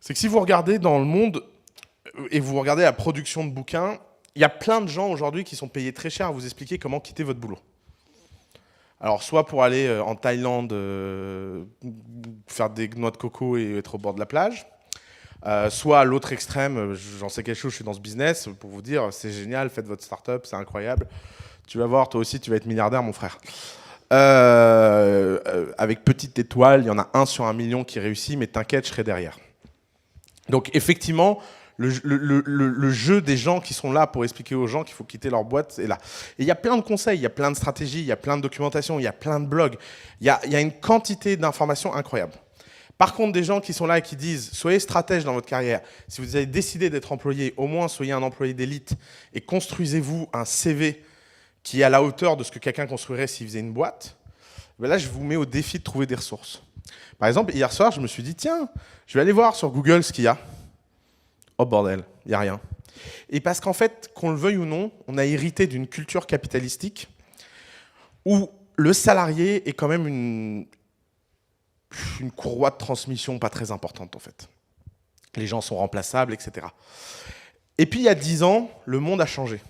C'est que si vous regardez dans le monde et vous regardez la production de bouquins, il y a plein de gens aujourd'hui qui sont payés très cher à vous expliquer comment quitter votre boulot. Alors, soit pour aller en Thaïlande faire des noix de coco et être au bord de la plage, soit à l'autre extrême, j'en sais quelque chose, je suis dans ce business, pour vous dire, c'est génial, faites votre start-up, c'est incroyable. Tu vas voir, toi aussi, tu vas être milliardaire, mon frère. Avec petite étoile, il y en a 1 sur 1 million qui réussit, mais t'inquiète, je serai derrière. Donc, effectivement, le jeu des gens qui sont là pour expliquer aux gens qu'il faut quitter leur boîte est là. Et il y a plein de conseils, il y a plein de stratégies, il y a plein de documentation, il y a plein de blogs. Il y a une quantité d'informations incroyable. Par contre, des gens qui sont là et qui disent « Soyez stratège dans votre carrière. Si vous avez décidé d'être employé, au moins soyez un employé d'élite et construisez-vous un CV qui est à la hauteur de ce que quelqu'un construirait s'il faisait une boîte. » Ben là, je vous mets au défi de trouver des ressources. Par exemple, hier soir, je me suis dit « Tiens, je vais aller voir sur Google ce qu'il y a. » Oh bordel, il n'y a rien. Et parce qu'en fait, qu'on le veuille ou non, on a hérité d'une culture capitalistique où le salarié est quand même une courroie de transmission pas très importante en fait. Les gens sont remplaçables, etc. Et puis il y a 10 ans, le monde a changé.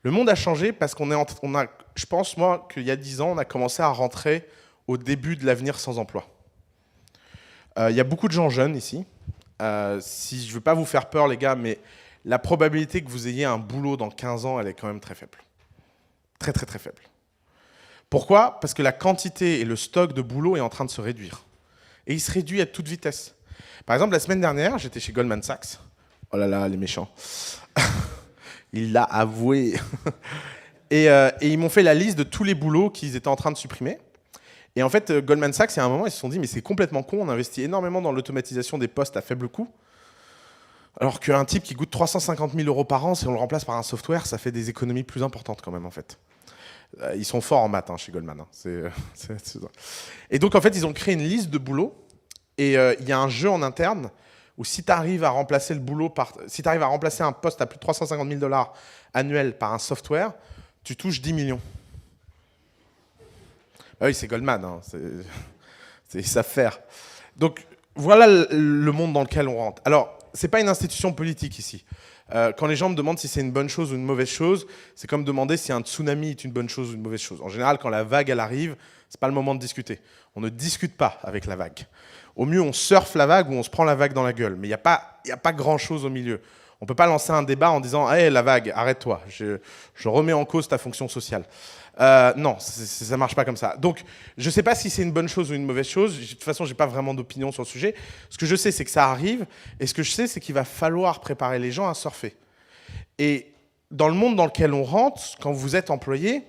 Le monde a changé parce je pense moi qu'il y a 10 ans, on a commencé à rentrer au début de l'avenir sans emploi. Il y a beaucoup de gens jeunes ici. Si je ne veux pas vous faire peur les gars, mais la probabilité que vous ayez un boulot dans 15 ans, elle est quand même très faible. Très très très faible. Pourquoi ? Parce que la quantité et le stock de boulot est en train de se réduire. Et il se réduit à toute vitesse. Par exemple, la semaine dernière, j'étais chez Goldman Sachs. Oh là là, les méchants. Il l'a avoué. Et ils m'ont fait la liste de tous les boulots qu'ils étaient en train de supprimer. Et en fait, Goldman Sachs, il y a un moment, ils se sont dit, mais c'est complètement con, on investit énormément dans l'automatisation des postes à faible coût. Alors qu'un type qui coûte 350 000 € par an, si on le remplace par un software, ça fait des économies plus importantes quand même, en fait. Ils sont forts en maths chez Goldman. Et donc, en fait, ils ont créé une liste de boulots. Et il y a un jeu en interne où si tu arrives à remplacer un poste à plus de 350 000 $ annuels par un software, tu touches 10 millions. Ah oui, c'est Goldman. Ils savent faire. Donc, voilà le monde dans lequel on rentre. Alors, ce n'est pas une institution politique ici. Quand les gens me demandent si c'est une bonne chose ou une mauvaise chose, c'est comme demander si un tsunami est une bonne chose ou une mauvaise chose. En général, quand la vague elle arrive, c'est pas le moment de discuter. On ne discute pas avec la vague. Au mieux, on surfe la vague ou on se prend la vague dans la gueule. Mais il n'y a pas grand-chose au milieu. On ne peut pas lancer un débat en disant « Hey, la vague, arrête-toi, je remets en cause ta fonction sociale. » Non, ça ne marche pas comme ça. Donc, je ne sais pas si c'est une bonne chose ou une mauvaise chose. De toute façon, je n'ai pas vraiment d'opinion sur le sujet. Ce que je sais, c'est que ça arrive. Et ce que je sais, c'est qu'il va falloir préparer les gens à surfer. Et dans le monde dans lequel on rentre, quand vous êtes employé,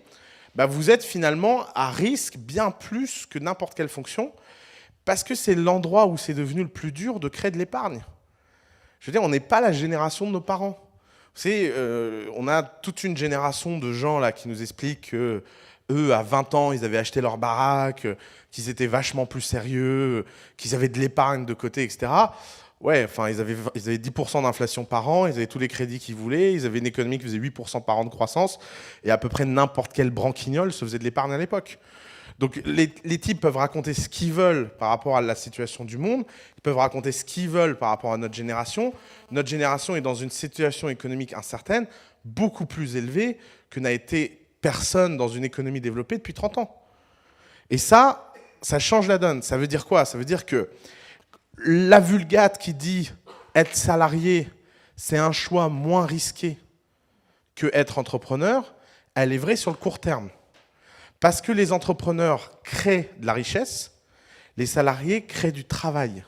bah vous êtes finalement à risque bien plus que n'importe quelle fonction, parce que c'est l'endroit où c'est devenu le plus dur de créer de l'épargne. Je veux dire, on n'est pas la génération de nos parents. Vous savez, on a toute une génération de gens là qui nous expliquent que eux, à 20 ans, ils avaient acheté leur baraque, qu'ils étaient vachement plus sérieux, qu'ils avaient de l'épargne de côté, etc. Ouais, enfin, ils avaient 10% d'inflation par an, ils avaient tous les crédits qu'ils voulaient, ils avaient une économie qui faisait 8% par an de croissance, et à peu près n'importe quel branquignol se faisait de l'épargne à l'époque. Donc les types peuvent raconter ce qu'ils veulent par rapport à la situation du monde, ils peuvent raconter ce qu'ils veulent par rapport à notre génération. Notre génération est dans une situation économique incertaine, beaucoup plus élevée que n'a été personne dans une économie développée depuis 30 ans. Et ça change la donne. Ça veut dire quoi ? Ça veut dire que la vulgate qui dit être salarié, c'est un choix moins risqué que être entrepreneur, elle est vraie sur le court terme. Parce que les entrepreneurs créent de la richesse, les salariés créent du travail.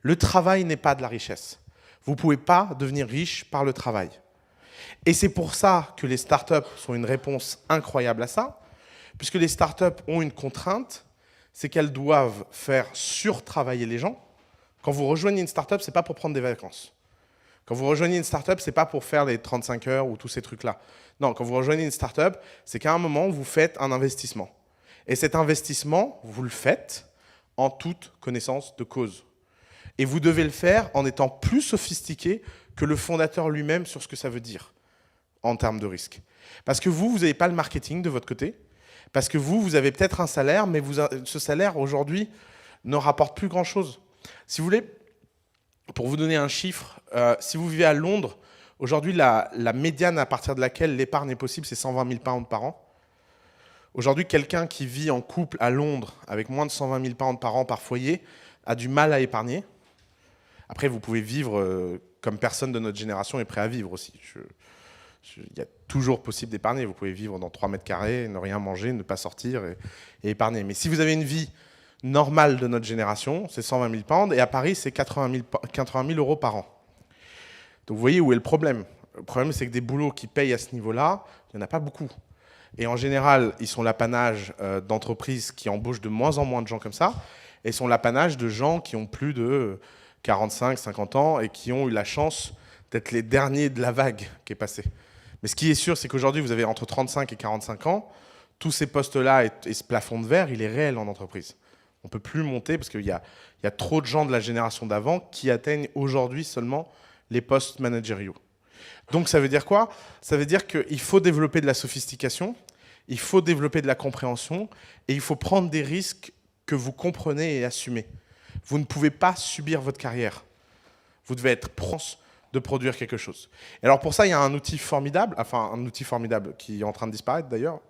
Le travail n'est pas de la richesse. Vous ne pouvez pas devenir riche par le travail. Et c'est pour ça que les startups sont une réponse incroyable à ça, puisque les startups ont une contrainte, c'est qu'elles doivent faire surtravailler les gens. Quand vous rejoignez une startup, ce n'est pas pour prendre des vacances. Quand vous rejoignez une startup, ce n'est pas pour faire les 35 heures ou tous ces trucs-là. Non, quand vous rejoignez une startup, c'est qu'à un moment, vous faites un investissement. Et cet investissement, vous le faites en toute connaissance de cause. Et vous devez le faire en étant plus sophistiqué que le fondateur lui-même sur ce que ça veut dire en termes de risque. Parce que vous n'avez pas le marketing de votre côté. Parce que vous avez peut-être un salaire, mais ce salaire, aujourd'hui, ne rapporte plus grand-chose. Si vous voulez, Pour vous donner un chiffre, si vous vivez à Londres, aujourd'hui, la médiane à partir de laquelle l'épargne est possible, c'est 120 000 pounds par an. Aujourd'hui, quelqu'un qui vit en couple à Londres avec moins de 120 000 pounds par an par foyer a du mal à épargner. Après, vous pouvez vivre comme personne de notre génération est prêt à vivre aussi. Il y a toujours possible d'épargner. Vous pouvez vivre dans 3 mètres carrés, ne rien manger, ne pas sortir et épargner. Mais si vous avez une vie normale de notre génération, c'est 120 000 pounds. Et à Paris, c'est 80 000 euros par an. Donc vous voyez où est le problème. Le problème, c'est que des boulots qui payent à ce niveau-là, il n'y en a pas beaucoup. Et en général, ils sont l'apanage d'entreprises qui embauchent de moins en moins de gens comme ça, et sont l'apanage de gens qui ont plus de 45, 50 ans et qui ont eu la chance d'être les derniers de la vague qui est passée. Mais ce qui est sûr, c'est qu'aujourd'hui, vous avez entre 35 et 45 ans, tous ces postes-là et ce plafond de verre, il est réel en entreprise. On ne peut plus monter parce qu'il y a trop de gens de la génération d'avant qui atteignent aujourd'hui seulement les postes managériaux. Donc ça veut dire quoi? Ça veut dire qu'il faut développer de la sophistication, il faut développer de la compréhension et il faut prendre des risques que vous comprenez et assumez. Vous ne pouvez pas subir votre carrière. Vous devez être proche de produire quelque chose. Et alors pour ça, il y a un outil formidable qui est en train de disparaître d'ailleurs,